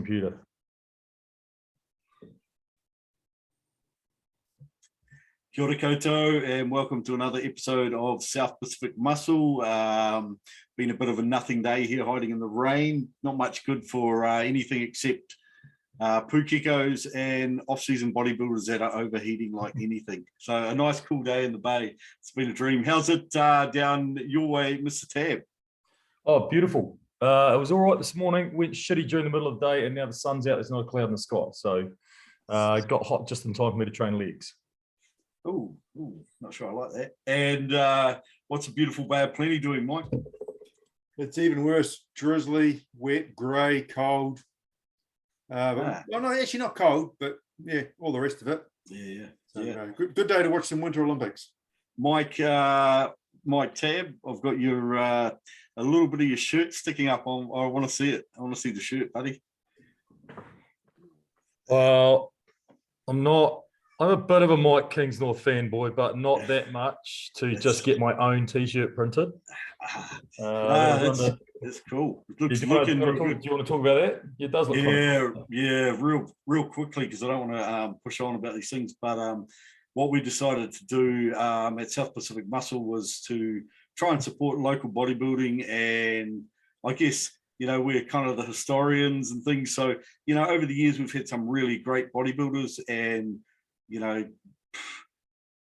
computer. Kia ora koutou, and welcome to another episode of South Pacific Muscle. Been a bit of a nothing day here, hiding in the rain. Not much good for anything except pukekos and off-season bodybuilders that are overheating like anything. So a nice cool day in the bay. It's been a dream. How's it down your way, Mr. Tab? Oh, beautiful. It was all right this morning. Went shitty during the middle of the day, and now the sun's out. There's not a cloud in the sky. So it got hot just in time for me to train legs. Oh, not sure I like that. And what's a beautiful Bay of Plenty doing, Mike? It's even worse. Drizzly, wet, grey, cold. Well, no, actually not cold, but yeah, all the rest of it. Yeah. Good day to watch some Winter Olympics. Mike Tab, I've got your a little bit of your shirt sticking up. I want to see it. I want to see the shirt, buddy. Well, I'm a bit of a Mike Kingsnorth fanboy, but not that much to just get my own t-shirt printed. It's cool. It looks do you want to talk about that? It does look real quickly, because I don't want to push on about these things. But what we decided to do at South Pacific Muscle was to try and support local bodybuilding, and I guess, you know, we're kind of the historians and things. So, you know, over the years we've had some really great bodybuilders, and you know,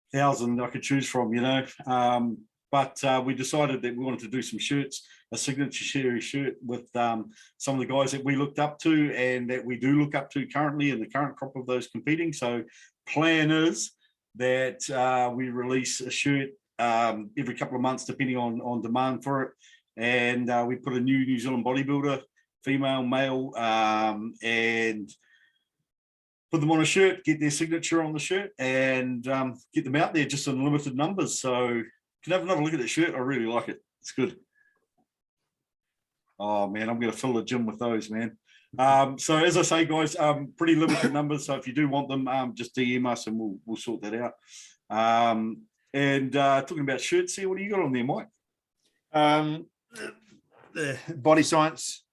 1,000 I could choose from, you know. But we decided that we wanted to do some shirts, a signature series shirt with some of the guys that we looked up to and that we do look up to currently in the current crop of those competing. So plan is that we release a shirt every couple of months, depending on demand for it. And we put a New Zealand bodybuilder, female, male, and put them on a shirt, get their signature on the shirt, and get them out there just in limited numbers. So you can have another look at that shirt. I really like it. It's good. Oh, man, I'm going to fill the gym with those, man. So as I say, guys, pretty limited numbers. So if you do want them, just DM us and we'll sort that out. And talking about shirts here, what do you got on there, Mike? The Body Science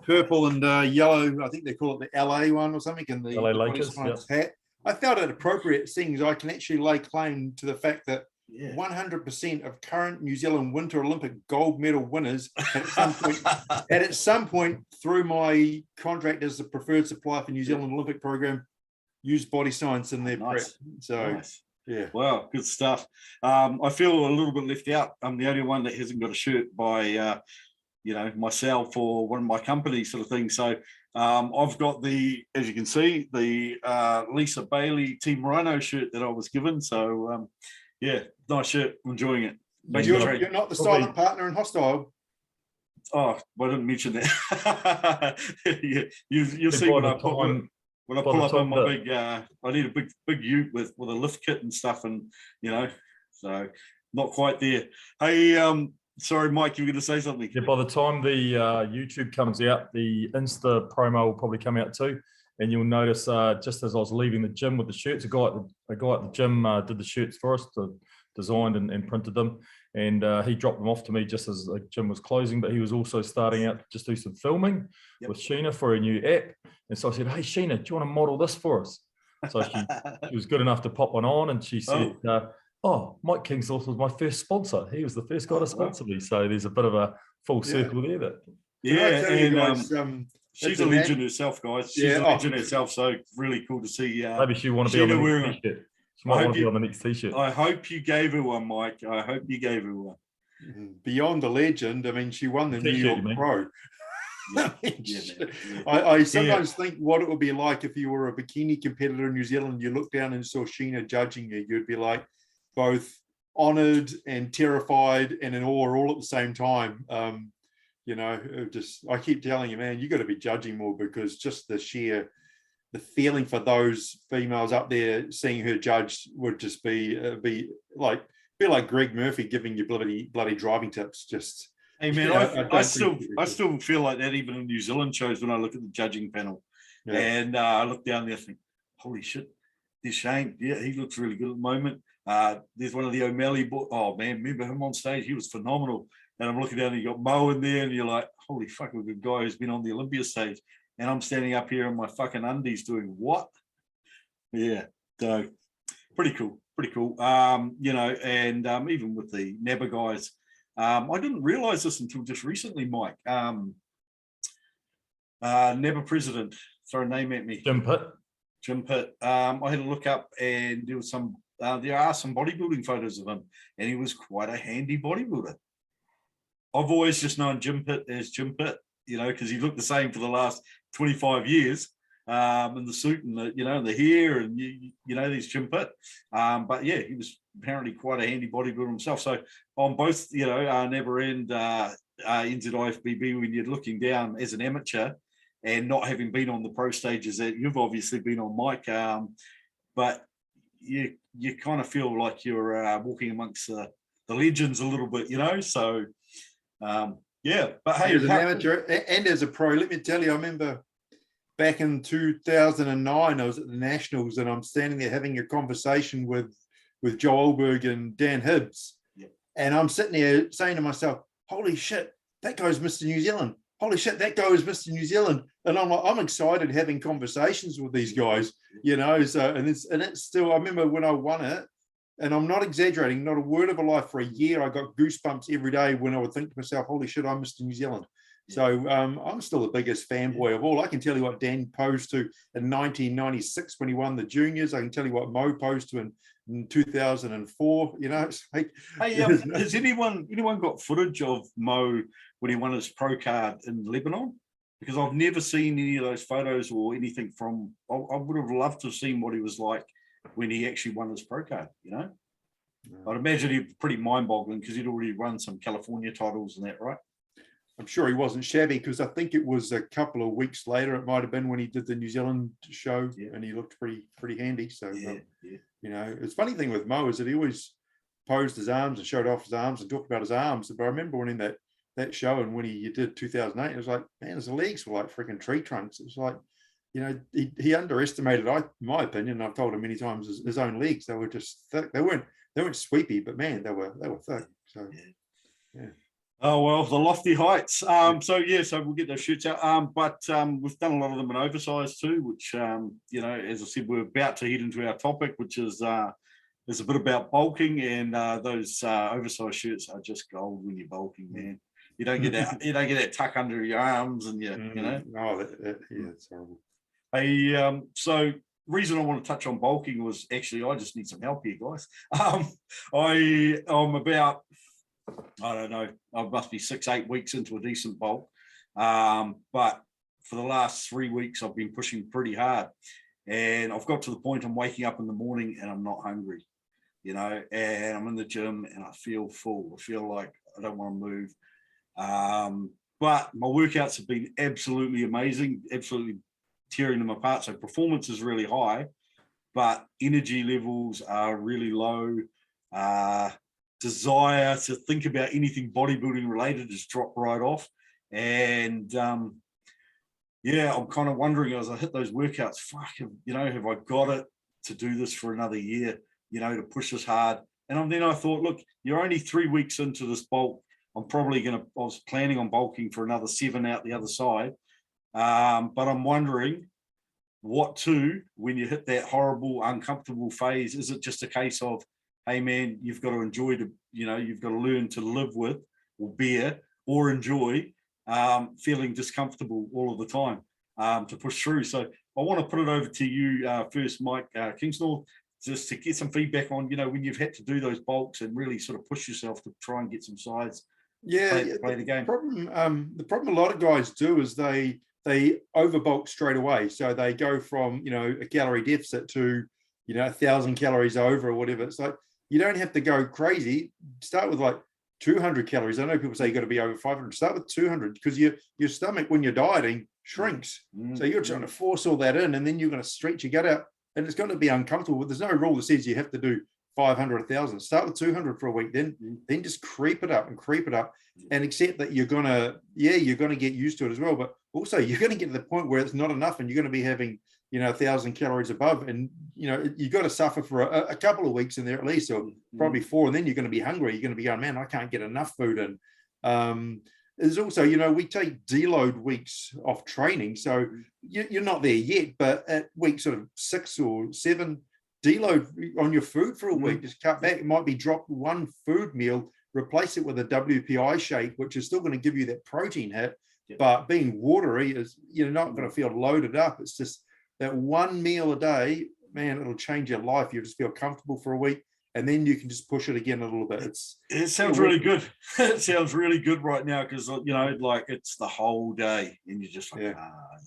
purple and yellow, I think they call it the LA one or something, and the LA Body Lakers, Science hat. I felt it appropriate, seeing as I can actually lay claim to the fact that 100% of current New Zealand Winter Olympic gold medal winners at some point through my contract as the preferred supplier for New Zealand Olympic program use Body Science in their prep. So yeah, wow, good stuff. I feel a little bit left out. I'm the only one that hasn't got a shirt by you know, myself or one of my companies, sort of thing. So I've got the, as you can see, the Lisa Bailey Team Rhino shirt that I was given. So yeah, nice shirt. I'm enjoying it. but you're not the silent partner in Hostile. Oh, I didn't mention that. You'll see when I pull up on my big. I need a big ute with a lift kit and stuff, and you know, so not quite there. Hey, sorry, Mike, you were going to say something. Yeah, by the time the YouTube comes out, the Insta promo will probably come out too. And you'll notice just as I was leaving the gym with the shirts, a guy at the gym did the shirts for us, designed and printed them. And he dropped them off to me just as the gym was closing. But he was also starting out to just do some filming with Sheena for a new app. And so I said, hey, Sheena, do you want to model this for us? So she was good enough to pop one on, and she said, Mike Kingsnorth was my first sponsor. He was the first guy to sponsor me. So there's a bit of a full circle there. And she's a legend herself, guys. She's a legend herself. So really cool to see. Maybe she want to be on the next t-shirt. She might want to be on the next t-shirt. I hope you gave her one, Mike. I hope you gave her one. Beyond the legend, I mean, she won the New York Pro. Yeah. I sometimes think what it would be like if you were a bikini competitor in New Zealand, you look down and saw Sheena judging you, you'd be like both honored and terrified and in awe all at the same time. You know, I keep telling you, man, you got to be judging more, because just the feeling for those females up there seeing her judged would just be like Greg Murphy giving you bloody driving tips. Just, hey man, I still feel like that even in New Zealand shows when I look at the judging panel, and I look down there and think, holy shit, there's Shane. Yeah, he looks really good at the moment. There's one of the O'Malley boys. Oh man, remember him on stage? He was phenomenal. And I'm looking down and you got Mo in there, and you're like, holy fuck, we've got a guy who's been on the Olympia stage. and I'm standing up here in my fucking undies doing what? Yeah, so pretty cool. You know, and even with the NABBA guys, I didn't realize this until just recently, Mike. NABBA president, throw a name at me. Jim Pitt. I had to look up, and there was some. There are some bodybuilding photos of him, and he was quite a handy bodybuilder. I've always just known Jim Pitt as Jim Pitt, you know, because he looked the same for the last 25 years. And the suit and the, you know, the hair, and you know, these Jim Pitt. But yeah, he was apparently quite a handy bodybuilder himself. So on both, you know, NABBA and NZIFBB, when you're looking down as an amateur and not having been on the pro stages that you've obviously been on, Mike, but you kind of feel like you're walking amongst the legends a little bit, you know. So yeah, but hey, as an amateur and as a pro, let me tell you, I remember back in 2009, I was at the Nationals, and I'm standing there having a conversation with Joe Olberg and Dan Hibbs. Yeah. And I'm sitting there saying to myself, holy shit, that guy's Mr. New Zealand. Holy shit, that guy is Mr. New Zealand. And I'm excited having conversations with these guys, you know. So and it's still, I remember when I won it, and I'm not exaggerating, not a word of a lie, for a year I got goosebumps every day when I would think to myself, holy shit, I'm Mr. New Zealand. So I'm still the biggest fanboy of all. I can tell you what Dan posed to in 1996 when he won the juniors. I can tell you what Mo posed to in 2004. You know, it's like, hey, has anyone got footage of Mo when he won his pro card in Lebanon? Because I've never seen any of those photos or anything from. I would have loved to have seen what he was like when he actually won his pro card. You know, I'd imagine he'd be pretty mind-boggling because he'd already won some California titles and that, right? I'm sure he wasn't shabby, because I think it was a couple of weeks later, it might have been, when he did the New Zealand show, and he looked pretty handy. So, you know, it's funny thing with Mo is that he always posed his arms and showed off his arms and talked about his arms. But I remember winning that show, and when he did 2008, it was like, man, his legs were like freaking tree trunks. It was like, you know, he underestimated, in my opinion, and I've told him many times, his own legs. They were just thick. They weren't sweepy, but man, they were thick. So, yeah. Oh, well, the lofty heights. So we'll get those shoots out. But we've done a lot of them in oversized too, which, you know, as I said, we're about to head into our topic, which is a bit about bulking, and those oversized shirts are just gold when you're bulking, man. You don't get that. You don't get that tuck under your arms, and you know. Oh, yeah, it's horrible. So reason I want to touch on bulking was actually I just need some help here, guys. I'm about, I don't know, I must be 6-8 weeks into a decent bulk. But for the last 3 weeks, I've been pushing pretty hard. And I've got to the point I'm waking up in the morning and I'm not hungry, you know, and I'm in the gym and I feel full. I feel like I don't want to move. But my workouts have been absolutely amazing, absolutely tearing them apart. So performance is really high, but energy levels are really low. Desire to think about anything bodybuilding related has dropped right off. And yeah, I'm kind of wondering as I hit those workouts, you know, have I got it to do this for another year, you know, to push this hard? And then I thought, look, you're only 3 weeks into this bulk. I was planning on bulking for another 7 out the other side. But I'm wondering when you hit that horrible, uncomfortable phase. Is it just a case of, hey man, you've got to enjoy you've got to learn to live with or bear or enjoy feeling discomfortable all of the time to push through. So I want to put it over to you first, Mike Kingsnorth, just to get some feedback on, you know, when you've had to do those bulks and really sort of push yourself to try and get some sides. Play the game. The problem a lot of guys do is they overbulk straight away. So they go from, you know, a calorie deficit to, you know, 1,000 calories over or whatever. It's like, you don't have to go crazy. Start with like 200 calories. I know people say you got to be over 500. Start with 200, because your stomach, when you're dieting, shrinks. So you're trying to force all that in, and then you're going to stretch your gut out, and it's going to be uncomfortable. But there's no rule that says you have to do 500, 1,000. Start with 200 for a week, then just creep it up, and accept that you're going to get used to it as well. But also you're going to get to the point where it's not enough, and you're going to be having, you know, 1,000 calories above, and you know, you got to suffer for a couple of weeks in there at least, or probably 4, and then you're going to be hungry. You're going to be going, man, I can't get enough food in. is also, you know, we take deload weeks off training. So you're not there yet, but at week sort of 6 or 7, deload on your food for a week, just cut back. It might be drop one food meal, replace it with a WPI shake, which is still going to give you that protein hit, but being watery is, you're not going to feel loaded up. It's just that one meal a day, man, it'll change your life. You just feel comfortable for a week, and then you can just push it again a little bit. It sounds really good. It sounds really good right now, because, you know, like, it's the whole day and you're just like,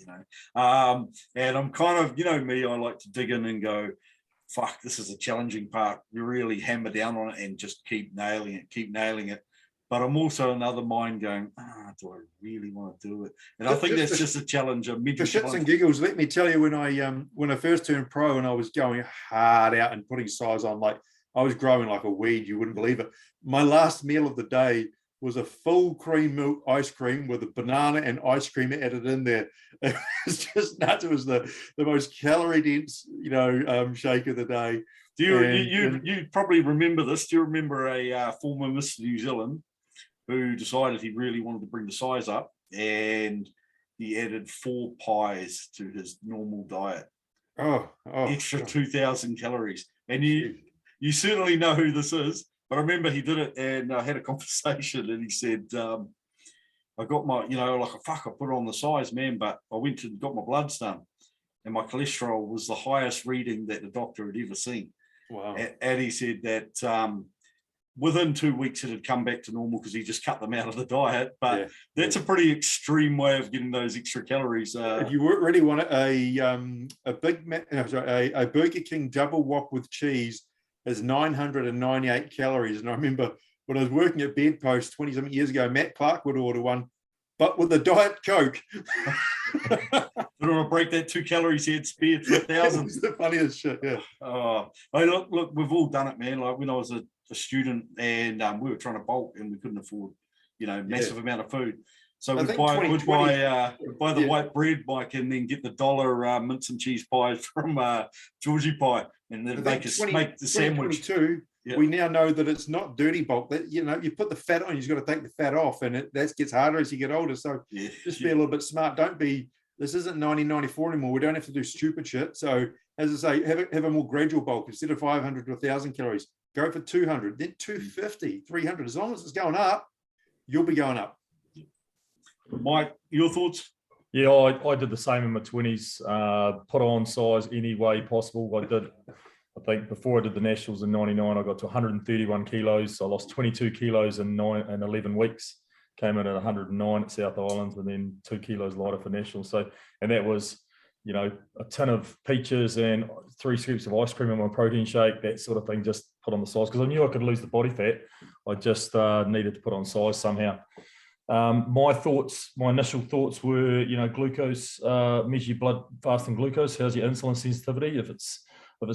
you know. And I'm kind of, you know me, I like to dig in and go, fuck, this is a challenging part. You really hammer down on it and just keep nailing it. But I'm also another mind going, do I really want to do it? And I think that's just a challenge. For shits and giggles, let me tell you, when I first turned pro and I was going hard out and putting size on, like, I was growing like a weed, you wouldn't believe it. My last meal of the day was a full cream milk ice cream with a banana and ice cream added in there. It was just nuts. It was the most calorie dense, you know, shake of the day. You probably remember this. Do you remember a former Mr. New Zealand who decided he really wanted to bring the size up, and he added 4 pies to his normal diet? Extra 2,000 calories. And you certainly know who this is, but I remember he did it, and I had a conversation, and he said, I got my, you know, like, fuck, I put it on the size, man, but I went and got my bloods done, and my cholesterol was the highest reading that the doctor had ever seen. Wow. And he said that within 2 weeks it had come back to normal, because he just cut them out of the diet. But that's a pretty extreme way of getting those extra calories. If you really want a Burger King double whop with cheese is 998 calories. And I remember when I was working at Bedpost 20-something years ago, Matt Clark would order one, but with a Diet Coke. Don't want to break that 2 calories he had spared for 1,000. It's the funniest shit, yeah. Hey, look, we've all done it, man. Like, when I was a student, and we were trying to bulk, and we couldn't afford, you know, massive amount of food. So we'd buy the white bread, Mike, and then get the $1 mince and cheese pies from Georgie Pie, and then make the sandwich. We now know that it's not dirty bulk. That, you know, you put the fat on, you've got to take the fat off, and that gets harder as you get older. So just be a little bit smart. Don't be. This isn't 1994 anymore. We don't have to do stupid shit. So, as I say, have a more gradual bulk. Instead of 500 to 1,000 calories, go for 200, then 250, 300. As long as it's going up, you'll be going up. Mike, your thoughts? Yeah, I did the same in my 20s. Put on size any way possible. I think before I did the Nationals in 99, I got to 131 kilos. I lost 22 kilos in 11 weeks. Came in at 109 at South Island, and then 2 kilos lighter for Nationals. So, and that was, you know, a ton of peaches and 3 scoops of ice cream in my protein shake, that sort of thing, just put on the size, because I knew I could lose the body fat. I just needed to put on size somehow. My initial thoughts were, you know, glucose, measure your blood fasting glucose. How's your insulin sensitivity? If it's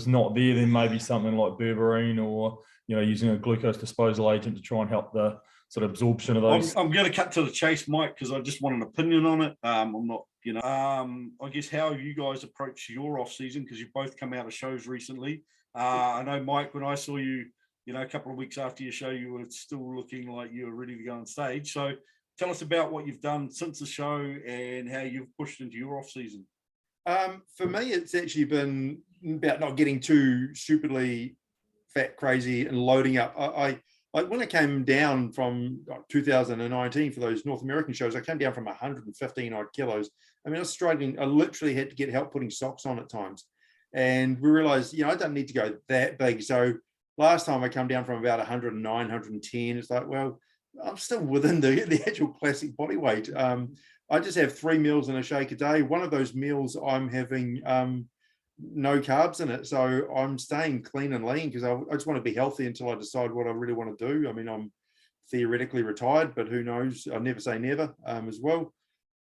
not there, then maybe something like berberine, or, you know, using a glucose disposal agent to try and help the sort of absorption of those. I'm going to cut to the chase, Mike, because I just want an opinion on it. I'm not, you know, I guess, how you guys approach your off season, because you've both come out of shows recently. I know, Mike, when I saw you, you know, a couple of weeks after your show, you were still looking like you were ready to go on stage. So tell us about what you've done since the show and how you've pushed into your off season. For me, it's actually been about not getting too stupidly fat crazy and loading up. Like when I came down from 2019 for those North American shows, I came down from 115 odd kilos. I mean, I was struggling. I literally had to get help putting socks on at times. And we realized, you know, I don't need to go that big. So last time I come down from about 109, 110, it's like, well, I'm still within the actual classic body weight. I just have 3 meals and a shake a day. One of those meals I'm having no carbs in it. So I'm staying clean and lean, because I just want to be healthy until I decide what I really want to do. I mean, I'm theoretically retired, but who knows? I never say never as well.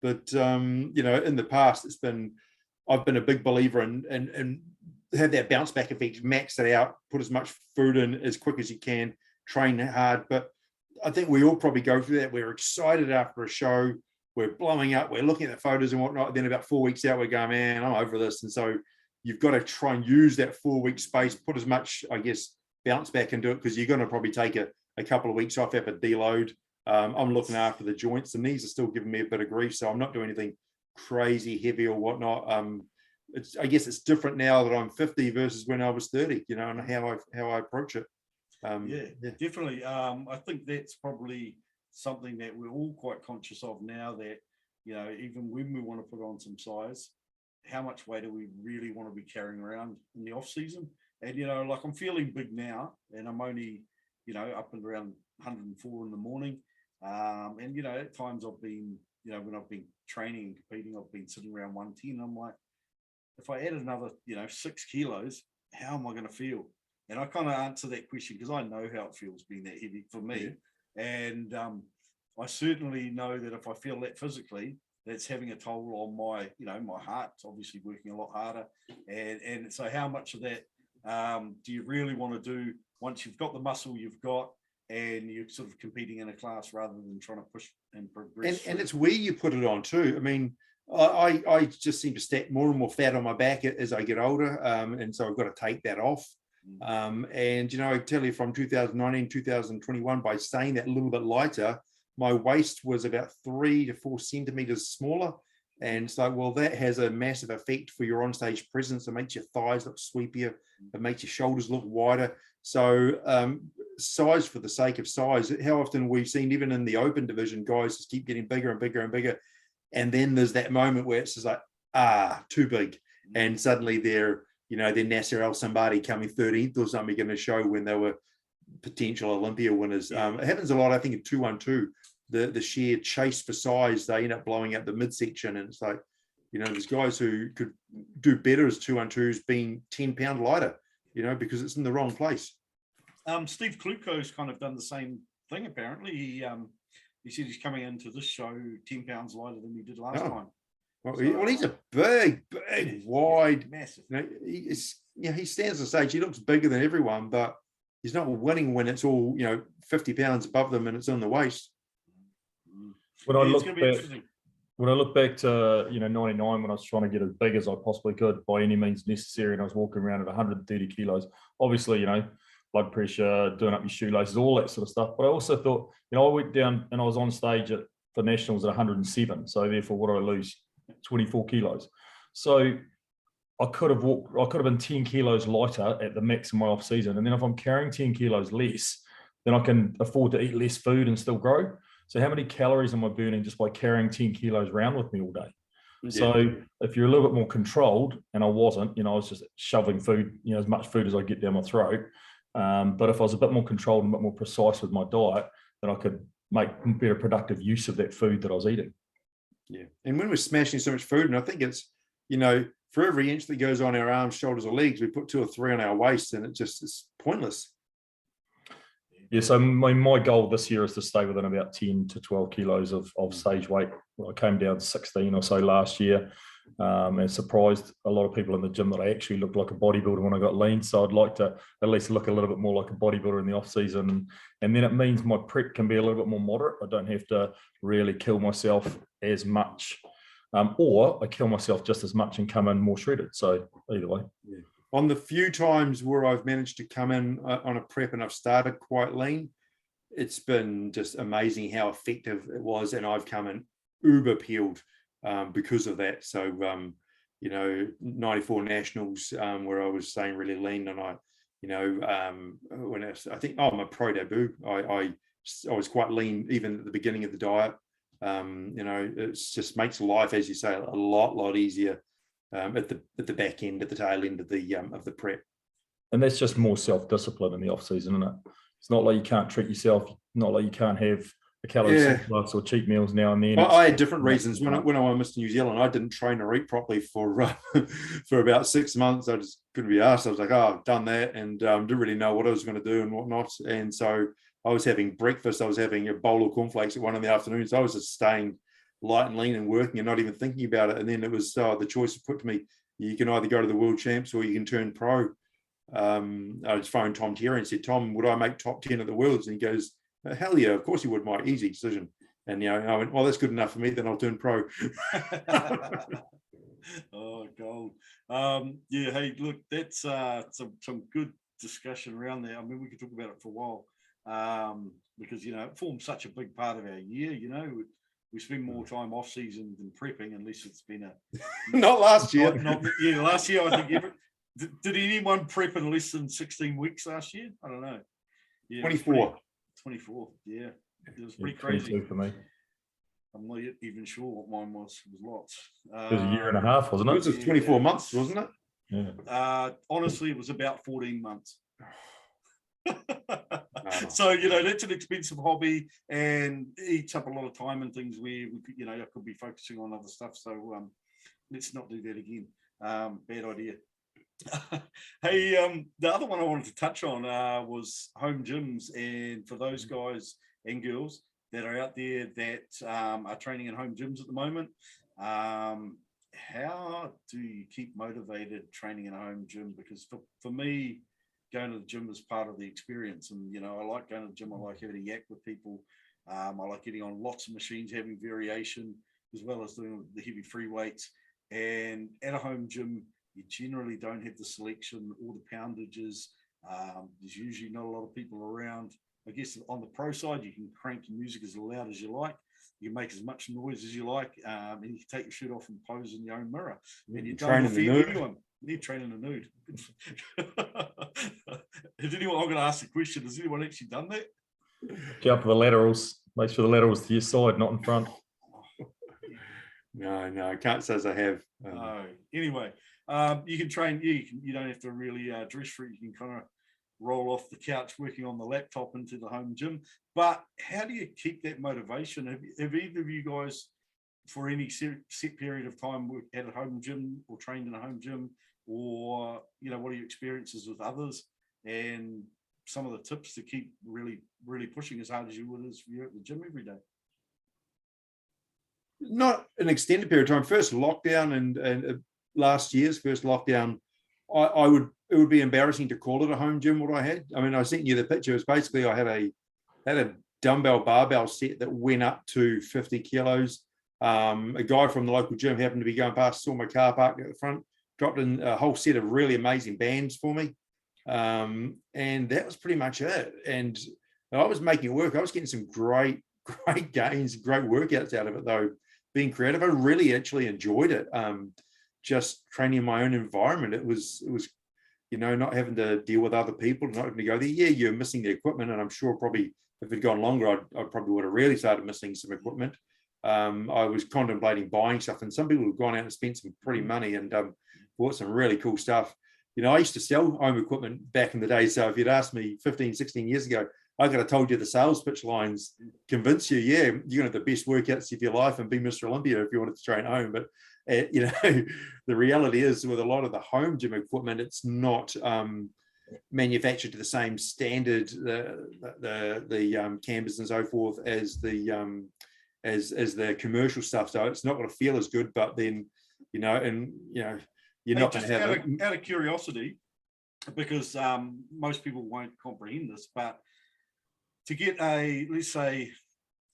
But, you know, in the past, I've been a big believer in have that bounce back effect, max it out, put as much food in as quick as you can, train hard. But I think we all probably go through that. We're excited after a show. We're blowing up. We're looking at the photos and whatnot. Then about 4 weeks out, we're going, man, I'm over this. And so you've got to try and use that 4 week space, put as much, I guess, bounce back into it, because you're going to probably take a couple of weeks off, have a deload, I'm looking after the joints. The knees are still giving me a bit of grief, so I'm not doing anything crazy heavy or whatnot. I guess it's different now that I'm 50 versus when I was 30, you know, and how I approach it. Yeah, definitely. I think that's probably something that we're all quite conscious of now, that, you know, even when we want to put on some size, how much weight do we really want to be carrying around in the off season? And, you know, like I'm feeling big now, and I'm only, you know, up and around 104 in the morning. And, you know, at times I've been, you know, when I've been training and competing, I've been sitting around 110. I'm like, if I add another, you know, 6 kilos, how am I going to feel? And I kind of answer that question because I know how it feels being that heavy for me. Yeah. And I certainly know that if I feel that physically, that's having a toll on my, you know, my heart's obviously working a lot harder. And so how much of that do you really want to do once you've got the muscle you've got and you're sort of competing in a class rather than trying to push and progress? And it's where you put it on too. I mean, I just seem to stack more and more fat on my back as I get older. And so I've got to take that off. And, you know, I tell you, from 2019, 2021, by staying that little bit lighter, my waist was about 3 to 4 centimeters smaller. And it's like, well, that has a massive effect for your onstage presence. It makes your thighs look sweepier. It makes your shoulders look wider. So size for the sake of size. How often we've seen, even in the open division, guys just keep getting bigger and bigger and bigger. And then there's that moment where it's just like, too big. And suddenly they're Nasser El-Somebody coming 13th or something going to show when they were potential Olympia winners. Yeah. It happens a lot, I think, in 212. The sheer chase for size, they end up blowing out the midsection. And it's like, you know, there's guys who could do better as 212s being 10 pound lighter, you know, because it's in the wrong place. Steve Kluko's kind of done the same thing, apparently. He said he's coming into this show 10 pounds lighter than he did last time. Well, he's a big, wide, massive. You know, he stands on stage. He looks bigger than everyone, but he's not winning when it's all, you know, 50 pounds above them and it's on the waist. When I look back to, you know, 99, when I was trying to get as big as I possibly could by any means necessary, and I was walking around at 130 kilos, obviously, you know, blood pressure, doing up your shoelaces, all that sort of stuff. But I also thought, you know, I went down and I was on stage for nationals at 107. So therefore, what did I lose? 24 kilos. So I could have been 10 kilos lighter at the max of my off season. And then if I'm carrying 10 kilos less, then I can afford to eat less food and still grow. So how many calories am I burning just by carrying 10 kilos around with me all day? Yeah. So if you're a little bit more controlled, and I wasn't, you know, I was just shoving food, you know, as much food as I get down my throat. But if I was a bit more controlled and a bit more precise with my diet, then I could make better productive use of that food that I was eating. Yeah. And when we're smashing so much food, and I think it's, you know, for every inch that goes on our arms, shoulders, or legs, we put 2 or 3 on our waist, and it's pointless. Yeah, so my goal this year is to stay within about 10 to 12 kilos of stage weight. I came down 16 or so last year, and surprised a lot of people in the gym that I actually looked like a bodybuilder when I got lean. So I'd like to at least look a little bit more like a bodybuilder in the off season, and then it means my prep can be a little bit more moderate. I don't have to really kill myself as much, or I kill myself just as much and come in more shredded. So either way. Yeah. On the few times where I've managed to come in on a prep and I've started quite lean, it's been just amazing how effective it was. And I've come in uber peeled because of that. So, you know, 94 nationals where I was staying really lean, and I, you know, when I think, my pro debut, I was quite lean even at the beginning of the diet. You know, it just makes life, as you say, a lot easier. At the back end, at the tail end of the prep. And that's just more self-discipline in the off season, isn't it? It's not like you can't treat yourself, not like you can't have a calorie surplus or cheat meals now and then. I had different reasons. When I went Mr. New Zealand, I didn't train or eat properly for about 6 months. I just couldn't be asked. I was like, I've done that, and didn't really know what I was going to do and whatnot. And so I was having breakfast. I was having a bowl of cornflakes at 1 in the afternoon. So I was just staying light and lean and working and not even thinking about it. And then it was the choice put to me, you can either go to the world champs or you can turn pro. I just phoned Tom Terry and said, Tom, would I make top 10 at the worlds? And he goes, hell yeah, of course you would, Mike, easy decision. And, you know, I went, well, that's good enough for me, then I'll turn pro. Oh, gold. Yeah, hey, look, that's some good discussion around there. I mean, we could talk about it for a while. because, you know, it forms such a big part of our year. You know, we spend more time off season than prepping, unless it's been a Not last year. Yeah, last year I think did anyone prep in less than 16 weeks last year? I don't know. Yeah, 24. 24. Yeah, it was pretty 22 crazy. for me. I'm not even sure what mine was. It was lots. It was a year and a half, wasn't It it? was 24 months, wasn't it? Yeah. Honestly, it was about 14 months. No. So, you know, that's an expensive hobby and eats up a lot of time and things where we could, you know, I could be focusing on other stuff. So let's not do that again. Bad idea. Hey, the other one I wanted to touch on was home gyms. And for those guys and girls that are out there that are training in home gyms at the moment, how do you keep motivated training in a home gym? Because for me, going to the gym is part of the experience. And, you know, I like going to the gym. I like having a yak with people. I like getting on lots of machines, having variation, as well as doing the heavy free weights. And at a home gym, you generally don't have the selection or the poundages. There's usually not a lot of people around. I guess on the pro side, you can crank your music as loud as you like. You can make as much noise as you like, and you can take your shirt off and pose in your own mirror. And you don't offend anyone. You're training the nude. I'm going to ask the question, has anyone actually done that? Jump the laterals. Make sure the laterals to your side, not in front. No, I can't say as I have. Anyway, you can train. You don't have to really dress for it. You can kind of roll off the couch working on the laptop into the home gym. But how do you keep that motivation? Have either of you guys, for any set period of time, worked at a home gym or trained in a home gym? Or, you know, what are your experiences with others and some of the tips to keep really, really pushing as hard as you would as you're at the gym every day? Not an extended period of time. First lockdown and last year's first lockdown, it would be embarrassing to call it a home gym, what I had. I mean, I sent you the picture. It was basically I had a dumbbell barbell set that went up to 50 kilos. A guy from the local gym happened to be going past, saw my car parked at the front, dropped in a whole set of really amazing bands for me. And that was pretty much it. And I was making it work. I was getting some great gains, great workouts out of it, though. Being creative, I really actually enjoyed it. Just training in my own environment. It was, you know, not having to deal with other people, not having to go there. Yeah, you're missing the equipment. And I'm sure probably if it had gone longer, I probably would have really started missing some equipment. I was contemplating buying stuff, and some people have gone out and spent some pretty money and bought some really cool stuff. You know, I used to sell home equipment back in the day. So if you'd asked me 15, 16 years ago, I could have told you the sales pitch lines, convince you, yeah, you're going to have the best workouts of your life and be Mr. Olympia if you wanted to train at home. But, you know, the reality is with a lot of the home gym equipment, it's not manufactured to the same standard, the canvas and so forth as the commercial stuff. So it's not going to feel as good, but then, you know, and, you know, you're not going to have out of curiosity, because most people won't comprehend this, but to get let's say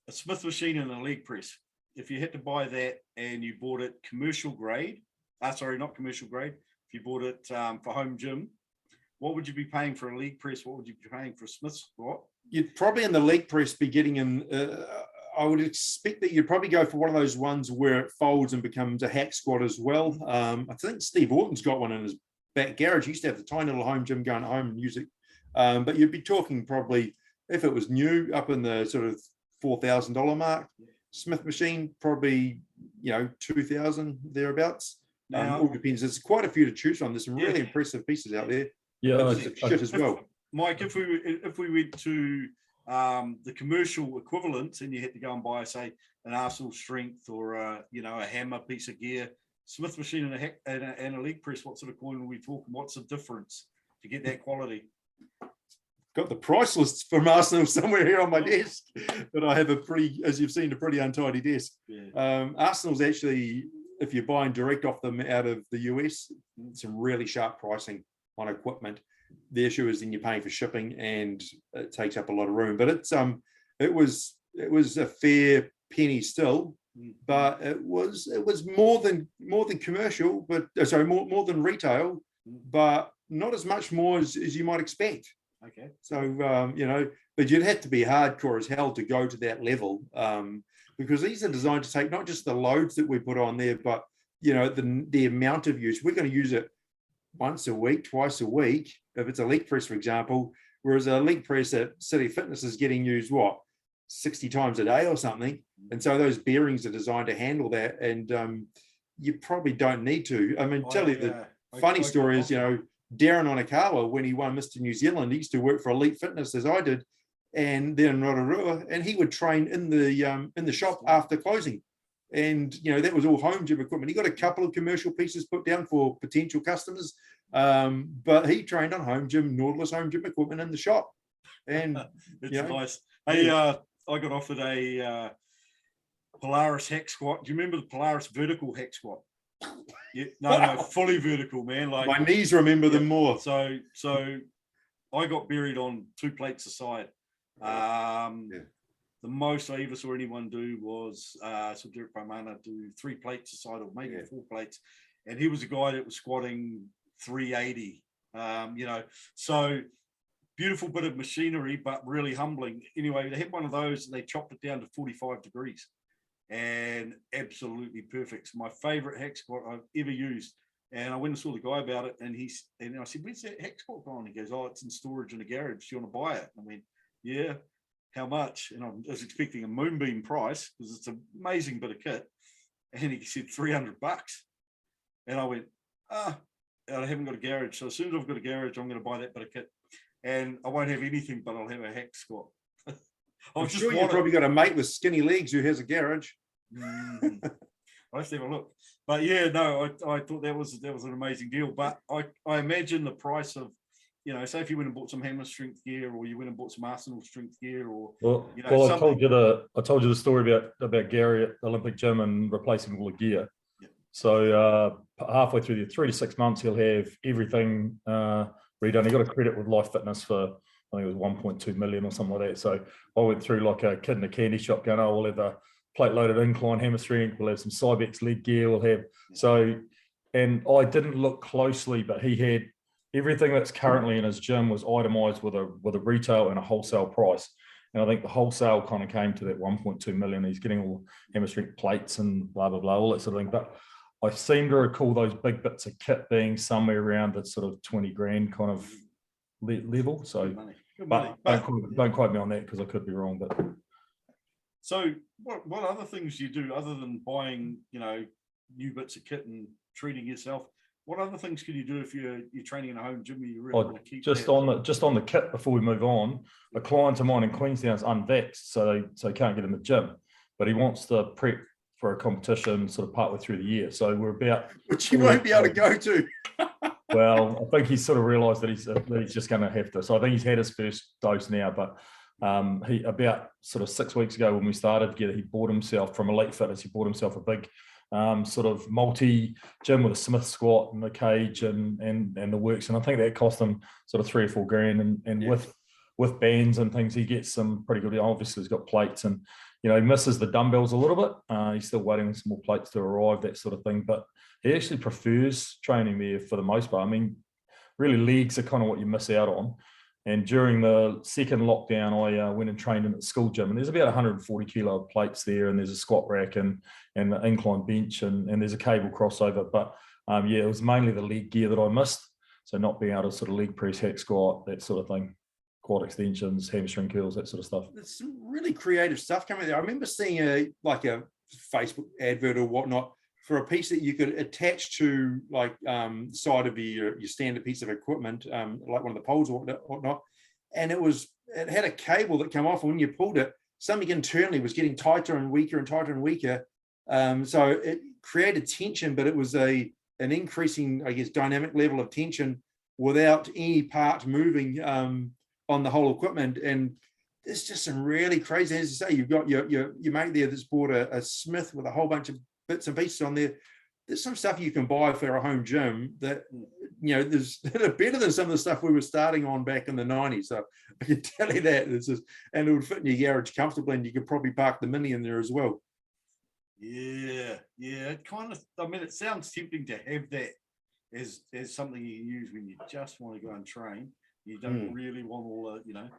a Smith machine and a leg press, if you had to buy that and you bought it commercial grade, not commercial grade, if you bought it for home gym, what would you be paying for a leg press? What would you be paying for a Smith squat? You'd probably in the leg press be getting in, I would expect that you'd probably go for one of those ones where it folds and becomes a hack squat as well. I think Steve Orton's got one in his back garage. He used to have the tiny little home gym going home and use it. But you'd be talking probably, if it was new, up in the sort of $4,000 mark. Smith machine, probably, you know, 2,000 thereabouts. All depends. There's quite a few to choose from. There's some really impressive pieces out there. Yeah, shit as well. Mike, if we went to the commercial equivalent and you had to go and buy, say, an Arsenal strength or you know, a hammer piece of gear, Smith machine and a leg press, what sort of coin are we talking? What's the difference to get that quality? Got the price lists from Arsenal somewhere here on my desk, but I have a pretty, as you've seen, a pretty untidy desk. Yeah. Arsenal's actually, if you're buying direct off them out of the US, some really sharp pricing on equipment. The issue is then you're paying for shipping and it takes up a lot of room. But it's it was a fair penny still, but it was more than commercial, but sorry, more than retail, but not as much more as you might expect. Okay. So you know, but you'd have to be hardcore as hell to go to that level, because these are designed to take not just the loads that we put on there, but the amount of use. We're going to use it once a week, twice a week, if it's a leg press, for example, whereas a leg press at City Fitness is getting used 60 times a day or something. And so those bearings are designed to handle that, and you probably don't need to. I mean, tell you the funny story is, Darren Onakawa, when he won Mr. New Zealand, he used to work for Elite Fitness as I did, and then Rotorua, and he would train in the shop after closing. And that was all home gym equipment. He got a couple of commercial pieces put down for potential customers, but he trained on home gym, Nautilus home gym equipment in the shop. And it's nice. Hey, I got offered a Polaris Hex Squat. Do you remember the Polaris vertical Hex Squat? Yeah, no, fully vertical, man. Like my knees remember them more. So I got buried on 2 plates aside. The most I ever saw anyone do was Derek Pomana do 3 plates aside, or maybe 4 plates, and he was a guy that was squatting 380. So beautiful bit of machinery, but really humbling. Anyway, they had one of those and they chopped it down to 45 degrees, and absolutely perfect. So my favorite hex squat I've ever used. And I went and saw the guy about it, and I said, "Where's that hex squat gone?" He goes, "Oh, it's in storage in a garage. Do you want to buy it?" And I went, "Yeah." How much? And I was expecting a moonbeam price because it's an amazing bit of kit. And he said $300. And I went, I haven't got a garage. So as soon as I've got a garage, I'm going to buy that bit of kit. And I won't have anything, but I'll have a hex squat. I'm sure you've probably got a mate with skinny legs who has a garage. I'll have to have a look. But yeah, no, I thought that was an amazing deal. But I imagine the price of, say if you went and bought some hammer strength gear, or you went and bought some Arsenal strength gear, or I told you the story about Gary at the Olympic Gym and replacing all the gear. Yeah. So halfway through the 3 to 6 months, he'll have everything redone. He got a credit with Life Fitness for, I think it was 1.2 million or something like that. So I went through like a kid in a candy shop going, "Oh, we'll have a plate loaded incline hammer strength, we'll have some Cybex leg gear, we'll have." So, and I didn't look closely, but he had everything that's currently in his gym was itemized with a retail and a wholesale price. And I think the wholesale kind of came to that 1.2 million. He's getting all hammer strength plates and blah, blah, blah, all that sort of thing. But I seem to recall those big bits of kit being somewhere around the sort of 20 grand kind of level. So, Good money. Don't quote me on that because I could be wrong. But so what other things do you do other than buying, new bits of kit and treating yourself? What other things can you do if you're training in a home gym? You really want to keep just on the kit before we move on. A client of mine in Queenstown is unvaxxed, so he can't get in the gym, but he wants to prep for a competition sort of partway through the year. So we're about, which he won't be able to go to. Well, I think he's sort of realised that he's just going to have to. So I think he's had his first dose now, but he about sort of 6 weeks ago when we started together, he bought himself from Elite Fitness. He bought himself a big sort of multi gym with a Smith squat and a cage and the works, and I think that cost him sort of 3 or 4 grand, and with bands and things he gets some pretty good. Obviously he's got plates, and he misses the dumbbells a little bit. He's still waiting on some more plates to arrive, that sort of thing, but he actually prefers training there for the most part. I mean, really legs are kind of what you miss out on. And during the second lockdown, I went and trained in the school gym, and there's about 140 kilo plates there, and there's a squat rack and an incline bench, and there's a cable crossover. But it was mainly the leg gear that I missed. So not being able to sort of leg press, hack squat, that sort of thing, quad extensions, hamstring curls, that sort of stuff. There's some really creative stuff coming there. I remember seeing a Facebook advert or whatnot for a piece that you could attach to side of your standard piece of equipment, like one of the poles or whatnot. And it had a cable that came off, and when you pulled it, something internally was getting tighter and weaker and tighter and weaker. So it created tension, but it was an increasing, I guess, dynamic level of tension without any part moving on the whole equipment. And there's just some really crazy, as you say, you've got your mate there that's bought a Smith with a whole bunch of bits and pieces on there. There's some stuff you can buy for a home gym that, there's better than some of the stuff we were starting on back in the 90s. So I can tell you that. And it would fit in your garage comfortably, and you could probably park the Mini in there as well. Yeah. It kind of, it sounds tempting to have that as something you can use when you just want to go and train. You don't really want all the,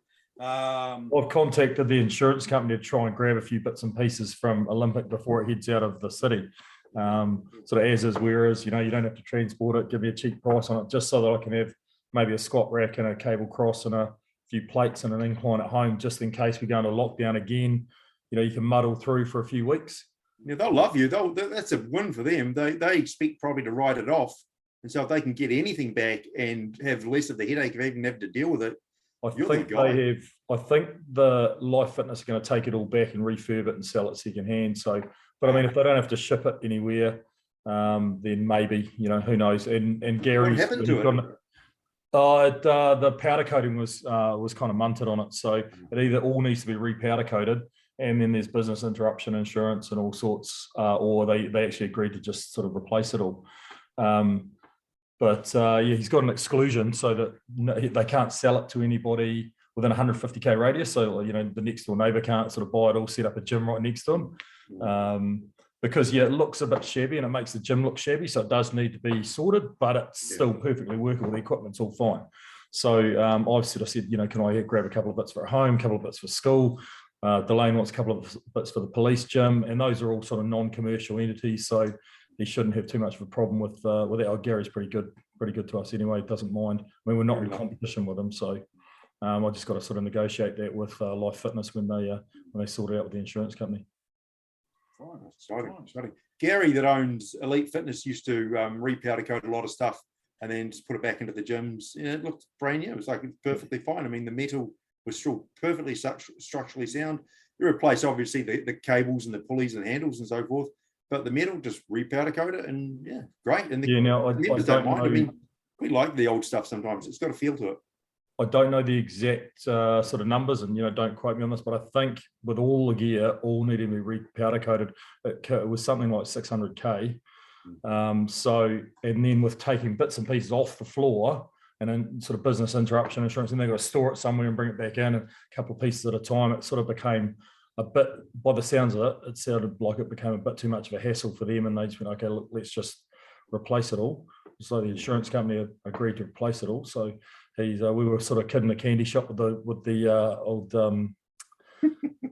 I've contacted the insurance company to try and grab a few bits and pieces from Olympic before it heads out of the city. Sort of as is, where is, you know, you don't have to transport it, give me a cheap price on it, just so that I can have maybe a squat rack and a cable cross and a few plates and an incline at home, just in case we go into lockdown again. You know, you can muddle through for a few weeks. Yeah, they'll love you. That's a win for them. They expect probably to write it off. And so if they can get anything back and have less of the headache of even having to deal with it, I think the Life Fitness are going to take it all back and refurb it and sell it secondhand. So, but I mean, if they don't have to ship it anywhere, then maybe, you know, who knows? And Gary's, what happened to it? The powder coating was kind of munted on it, so it either all needs to be repowder coated, and then there's business interruption insurance and all sorts, or they actually agreed to just sort of replace it all. Yeah, he's got an exclusion so that they can't sell it to anybody within 150k radius. So, you know, the next door neighbor can't sort of buy it all, set up a gym right next to him. Because, yeah, it looks a bit shabby and it makes the gym look shabby. So it does need to be sorted, but it's still perfectly workable. The equipment's all fine. So I've sort of said, you know, can I grab a couple of bits for at home, a couple of bits for school? Delane wants a couple of bits for the police gym, and those are all sort of non-commercial entities. So he shouldn't have too much of a problem with that. Oh, Gary's pretty good to us anyway. He doesn't mind. I mean, we're not in competition with him, so I just got to sort of negotiate that with Life Fitness when they sort it out with the insurance company. Exciting. Gary, that owns Elite Fitness, used to repowder coat a lot of stuff and then just put it back into the gyms. Yeah, it looked brand new. It was like perfectly fine. I mean, the metal was still perfectly structurally sound. You replace obviously the cables and the pulleys and handles and so forth, but the metal just repowder coat it, and yeah, great. And the members don't mind. I mean, we like the old stuff sometimes. It's got a feel to it. I don't know the exact sort of numbers, and, you know, don't quote me on this, but I think with all the gear, all needing to be repowder coated, it was something like 600k. So, and then with taking bits and pieces off the floor, and then sort of business interruption insurance, and they've got to store it somewhere and bring it back in a couple of pieces at a time, it sort of became a bit, by the sounds of it, it sounded like it became a bit too much of a hassle for them, and they just went, okay, look, let's just replace it all. So the insurance company agreed to replace it all. So we were sort of kidding the candy shop with the old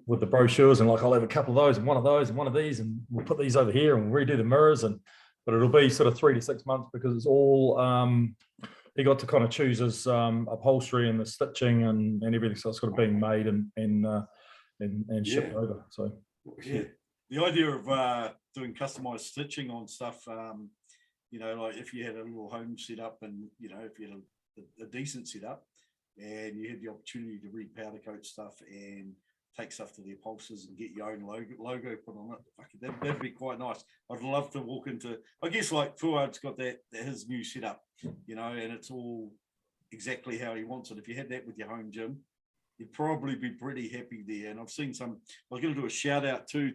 with the brochures, and like, I'll have a couple of those and one of those and one of these, and we'll put these over here and we'll redo the mirrors, but it'll be sort of 3 to 6 months, because it's all he got to kind of choose his upholstery and the stitching and everything, so it's sort of being made and shipped over. So yeah, the idea of doing customized stitching on stuff, you know, like if you had a little home set up, and, you know, if you had a decent setup and you had the opportunity to repowder coat stuff and take stuff to the upholsterers and get your own logo put on it, that'd be quite nice. I'd love to walk into, I guess, like Fuad's got his new setup, you know, and it's all exactly how he wants it. If you had that with your home gym, you'd probably be pretty happy there. And I've seen I was going to do a shout out to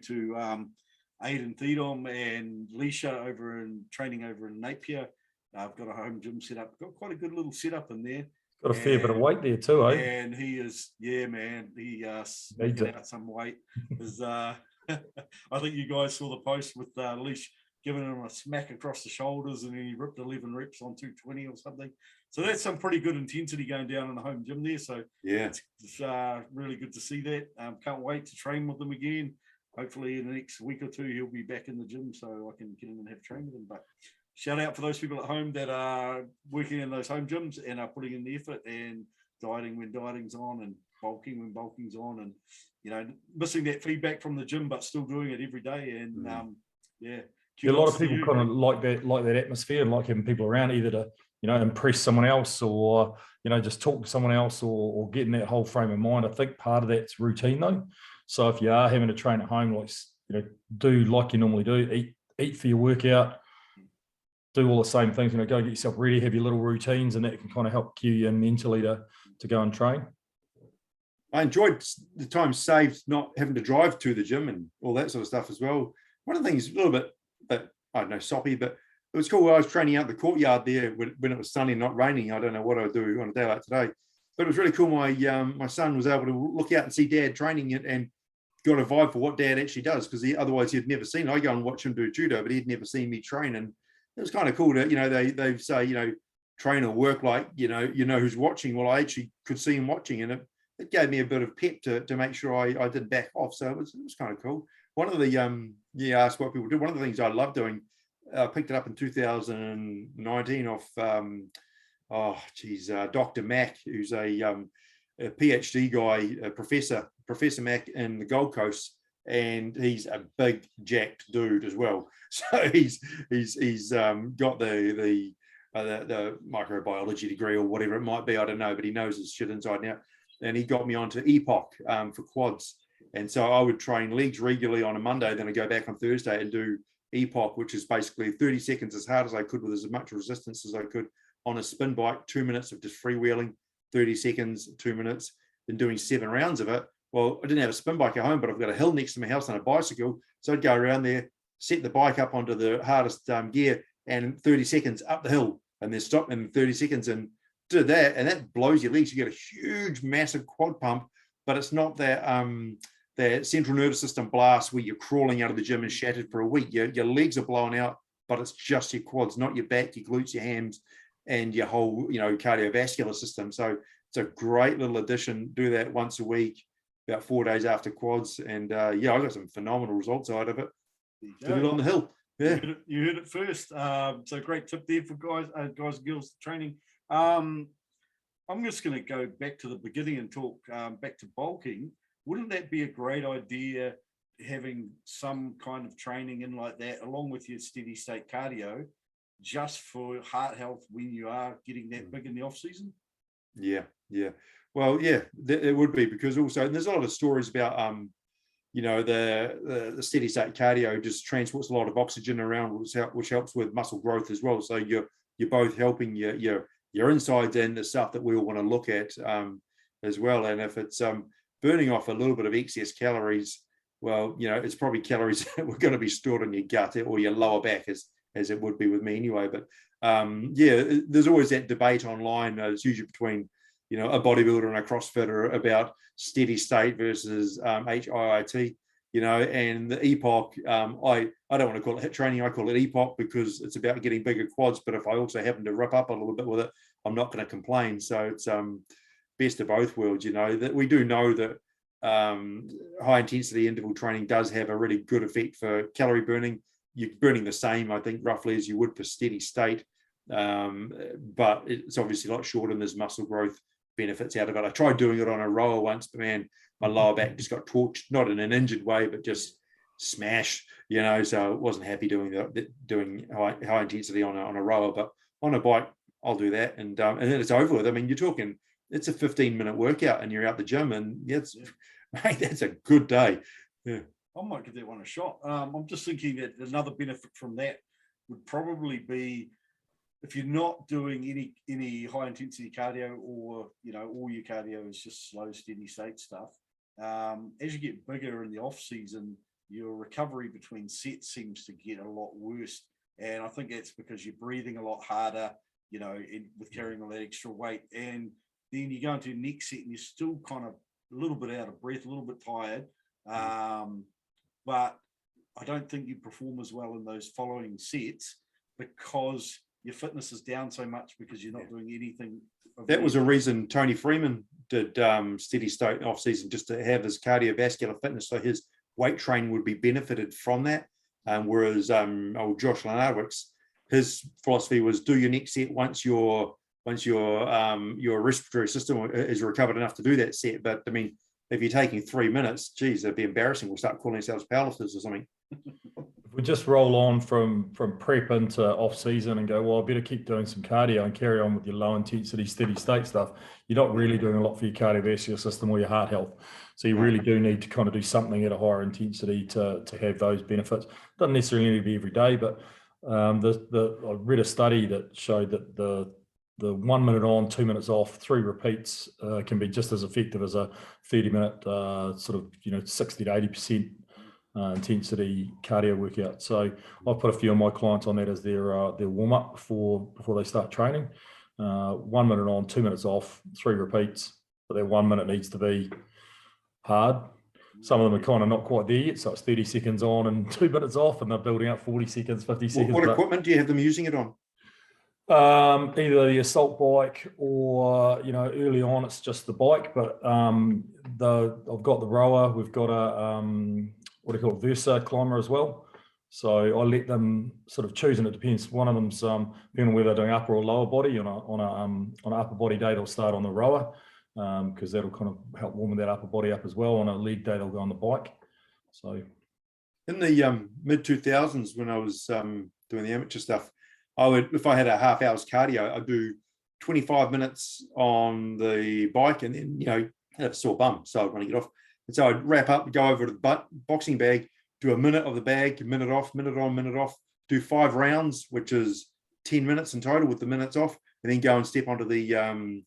Aidan Thedom and Leisha training over in Napier. I've got a home gym set up. Got quite a good little setup in there. Got a fair bit of weight there too, eh? And he is, yeah, man. He sneaking out some weight. I think you guys saw the post with Leash giving him a smack across the shoulders, and he ripped 11 reps on 220 or something. So that's some pretty good intensity going down in the home gym there. So yeah, it's really good to see that. Can't wait to train with him again. Hopefully in the next week or two, he'll be back in the gym so I can get him and have train with him. But shout out for those people at home that are working in those home gyms and are putting in the effort and dieting when dieting's on and bulking when bulking's on, and, you know, missing that feedback from the gym but still doing it every day. And yeah, a lot of people kind of like that atmosphere and like having people around, either to, you know, impress someone else, or, you know, just talk to someone else, or get in that whole frame of mind. I think part of that's routine though. So if you are having to train at home, like, you know, do like you normally do, eat for your workout, do all the same things, you know, go get yourself ready, have your little routines, and that can kind of help cue you mentally to go and train. I enjoyed the time saved not having to drive to the gym and all that sort of stuff as well. One of the things, a little bit, I don't know, soppy, but it was cool. I was training out in the courtyard there when it was sunny and not raining. I don't know what I would do on a day like today, but it was really cool. My son was able to look out and see Dad training it, and got a vibe for what Dad actually does, because otherwise he'd never seen. I go and watch him do judo, but he'd never seen me train, and it was kind of cool to, you know, they say, you know, train or work like, you know who's watching. Well, I actually could see him watching, and it it gave me a bit of pep to make sure I did back off. So it was kind of cool. One of the, you asked what people do. One of the things I love doing, I picked it up in 2019 off, Dr. Mac, who's a PhD guy, a Professor Mac in the Gold Coast, and he's a big jacked dude as well. So he's got the microbiology degree or whatever it might be, I don't know, but he knows his shit inside and out. And he got me onto Epoch for quads. And so I would train legs regularly on a Monday, then I'd go back on Thursday and do Epoch, which is basically 30 seconds as hard as I could with as much resistance as I could on a spin bike, 2 minutes of just freewheeling, 30 seconds, 2 minutes, then doing 7 rounds of it. Well, I didn't have a spin bike at home, but I've got a hill next to my house on a bicycle. So I'd go around there, set the bike up onto the hardest gear, and 30 seconds up the hill, and then stop in 30 seconds and do that. And that blows your legs. You get a huge, massive quad pump, but it's not that that central nervous system blast where you're crawling out of the gym and shattered for a week. Your legs are blowing out, but it's just your quads, not your back, your glutes, your hams, and your whole, cardiovascular system. So it's a great little addition. Do that once a week, about 4 days after quads. And I got some phenomenal results out of it. Did it on the hill. Yeah. You heard it first. So great tip there for guys and girls training. I'm just going to go back to the beginning and talk back to bulking. Wouldn't that be a great idea, having some kind of training in like that, along with your steady state cardio, just for heart health when you are getting that big in the off season? Yeah. Well, yeah, it would be, because also there's a lot of stories about the steady state cardio just transports a lot of oxygen around, which helps with muscle growth as well. So you're both helping your insides and the stuff that we all want to look at as well. And if it's burning off a little bit of excess calories, well, it's probably calories that were going to be stored in your gut or your lower back, as it would be with me anyway. But there's always that debate online. It's usually between a bodybuilder and a CrossFitter about steady state versus HIIT. And the Epoch, I don't want to call it HIIT training. I call it Epoch because it's about getting bigger quads. But if I also happen to rip up a little bit with it, I'm not going to complain. So it's best of both worlds. That we do know that high intensity interval training does have a really good effect for calorie burning. You're burning the same, I think, roughly as you would for steady state, but it's obviously a lot shorter, and there's muscle growth benefits out of it. I tried doing it on a rower once, but man, my lower back just got torched, not in an injured way, but just smashed, so I wasn't happy doing high intensity on a rower. But on a bike, I'll do that, and then it's over with. I mean, you're talking, it's a 15-minute workout and you're out the gym, and mate, that's a good day. Yeah. I might give that one a shot. I'm just thinking that another benefit from that would probably be, if you're not doing any high intensity cardio, or all your cardio is just slow, steady state stuff. As you get bigger in the off season, your recovery between sets seems to get a lot worse, and I think that's because you're breathing a lot harder, with carrying all that extra weight, and then you go into your next set and you're still kind of a little bit out of breath, a little bit tired. But I don't think you perform as well in those following sets because your fitness is down so much because you're not doing anything. That was a reason Tony Freeman did steady state off season, just to have his cardiovascular fitness, so his weight training would be benefited from that. Whereas old Josh Lenardwick's, his philosophy was do your next set once your respiratory system is recovered enough to do that set. But I mean, if you're taking 3 minutes, geez, it'd be embarrassing. We'll start calling ourselves powerlifters or something. If we just roll on from prep into off season and go, well, I better keep doing some cardio and carry on with your low intensity steady state stuff, you're not really doing a lot for your cardiovascular system or your heart health. So you really do need to kind of do something at a higher intensity to have those benefits. Doesn't necessarily need to be every day, but I read a study that showed that the 1 minute on, 2 minutes off, 3 repeats can be just as effective as a 30-minute 60 to 80% intensity cardio workout. So I've put a few of my clients on that as their warm up before they start training. 1 minute on, 2 minutes off, 3 repeats, but that 1 minute needs to be hard. Some of them are kind of not quite there yet, so it's 30 seconds on and 2 minutes off, and they're building up 40 seconds, 50 seconds. What equipment do you have them using it on? Either the assault bike or, you know, early on it's just the bike, but I've got the rower. We've got a what do you call it, Versa climber as well. So I let them sort of choose, and it depends. One of them's depending on whether they're doing upper or lower body. On an upper body day, they'll start on the rower because that'll kind of help warm that upper body up as well. On a leg day, they'll go on the bike. So in the mid 2000s, when I was doing the amateur stuff, I would, if I had a half hour's cardio, I'd do 25 minutes on the bike, and then, you know, have a sore bum, so I'd want to get off. And so I'd wrap up, go over to the boxing bag, do a minute of the bag, minute off, minute on, minute off, do 5 rounds, which is 10 minutes in total with the minutes off, and then go and step onto the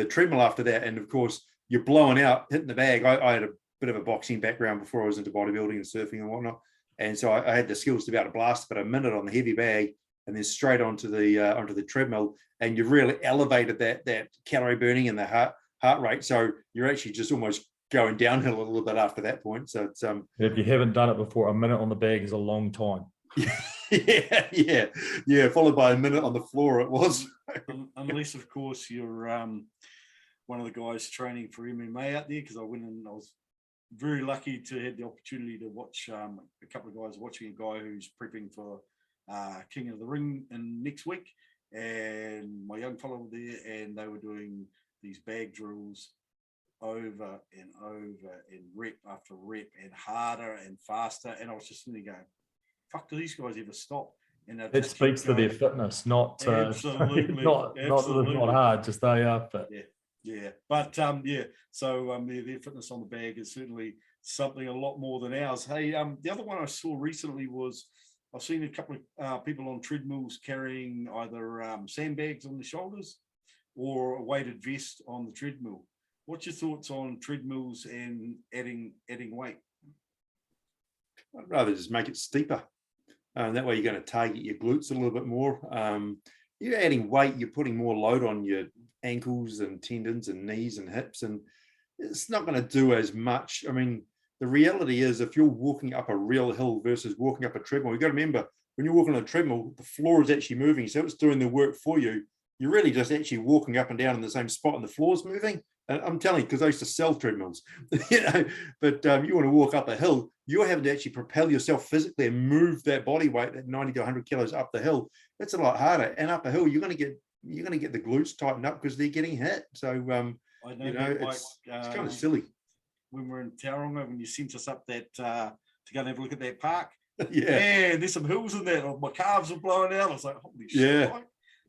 treadmill after that. And of course, you're blowing out, hitting the bag. I had a bit of a boxing background before I was into bodybuilding and surfing and whatnot. And so I had the skills to be able to blast about a minute on the heavy bag and then straight onto the treadmill. And you really elevated that calorie burning and the heart rate. So you're actually just almost going downhill a little bit after that point. So it's if you haven't done it before, a minute on the bag is a long time. yeah. Followed by a minute on the floor, it was. Unless, of course, you're one of the guys training for MMA out there, because I went and I was very lucky to have the opportunity to watch a couple of guys watching a guy who's prepping for King of the Ring in next week, and my young fellow there, and they were doing these bag drills over and over and rep after rep and harder and faster, and I was just sitting there going, fuck, do these guys ever stop? And it speaks to their fitness, not absolutely not hard, just they are fit. Yeah, but so their fitness on the bag is certainly something a lot more than ours. Hey, the other one I saw recently was, I've seen a couple of people on treadmills carrying either sandbags on the shoulders or a weighted vest on the treadmill. What's your thoughts on treadmills and adding weight? I'd rather just make it steeper. That way you're going to target your glutes a little bit more. You're adding weight, you're putting more load on your ankles and tendons and knees and hips, and it's not going to do as much. I mean, the reality is, if you're walking up a real hill versus walking up a treadmill, you've got to remember, when you're walking on a treadmill, the floor is actually moving, so it's doing the work for you. You're really just actually walking up and down in the same spot, and the floor's moving. And I'm telling you, because I used to sell treadmills, you know. But you want to walk up a hill, you're having to actually propel yourself physically and move that body weight, that 90 to 100 kilos up the hill. That's a lot harder. And up a hill, you're going to get the glutes tightened up because they're getting hit. So I know, you know, it's kind of silly. When we're in Tauranga, when you sent us up that to go and have a look at that park, yeah, man, there's some hills in there. My calves were blowing out. I was like, holy shit! Mike.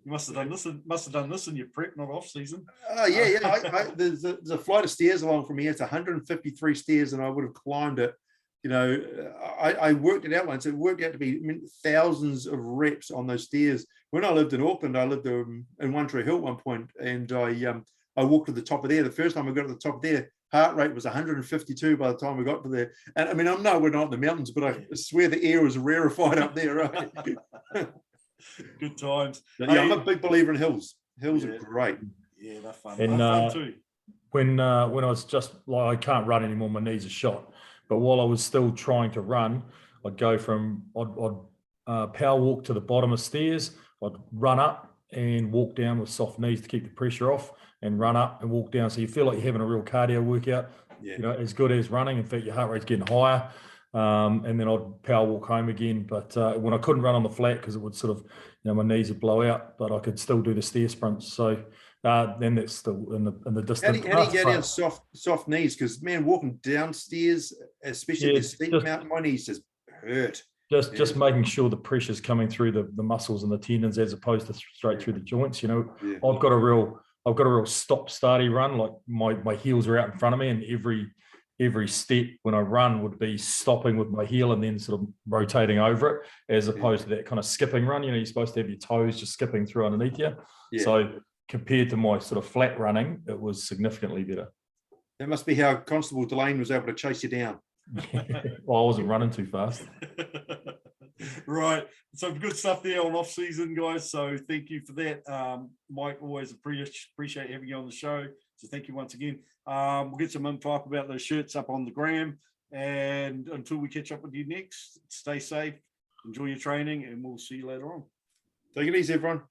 You must have done this in your prep, not off season. Oh yeah. There's a flight of stairs along from here. It's 153 stairs, and I would have climbed it. You know, I worked it out once. It worked out to be thousands of reps on those stairs. When I lived in Auckland, I lived in One Tree Hill at one point, and I walked to the top of there. The first time I got to the top of there, heart rate was 152 by the time we got to there. And I mean, I know we're not in the mountains, but I swear the air was rarefied up there, right? Good times. Yeah, I'm a big believer in hills. Hills are great. Yeah, they're fun. And they're fun too. When I was just like, I can't run anymore, my knees are shot. But while I was still trying to run, I'd go from I'd power walk to the bottom of stairs. I'd run up and walk down with soft knees to keep the pressure off, and run up and walk down. So you feel like you're having a real cardio workout. Yeah. You know, as good as running. In fact, your heart rate's getting higher. And then I'd power walk home again. But when I couldn't run on the flat because it would sort of, you know, my knees would blow out, but I could still do the stair sprints. So then that's still in the distance. How do you get down soft knees? Because man, walking downstairs, especially the steep mountain, my knees just hurt. Just making sure the pressure's coming through the muscles and the tendons as opposed to straight through the joints. You know, I've got a real stop-starty run. Like my heels are out in front of me, and every step when I run would be stopping with my heel and then sort of rotating over it, as opposed to that kind of skipping run. You know, you're supposed to have your toes just skipping through underneath you. Yeah. So compared to my sort of flat running, it was significantly better. That must be how Constable Delane was able to chase you down. Well, I wasn't running too fast. Right. Some good stuff there on off season, guys. So thank you for that. Mike, always appreciate having you on the show. So thank you once again. We'll get some info up about those shirts up on the gram. And until we catch up with you next, stay safe, enjoy your training, and we'll see you later on. Take it easy, everyone.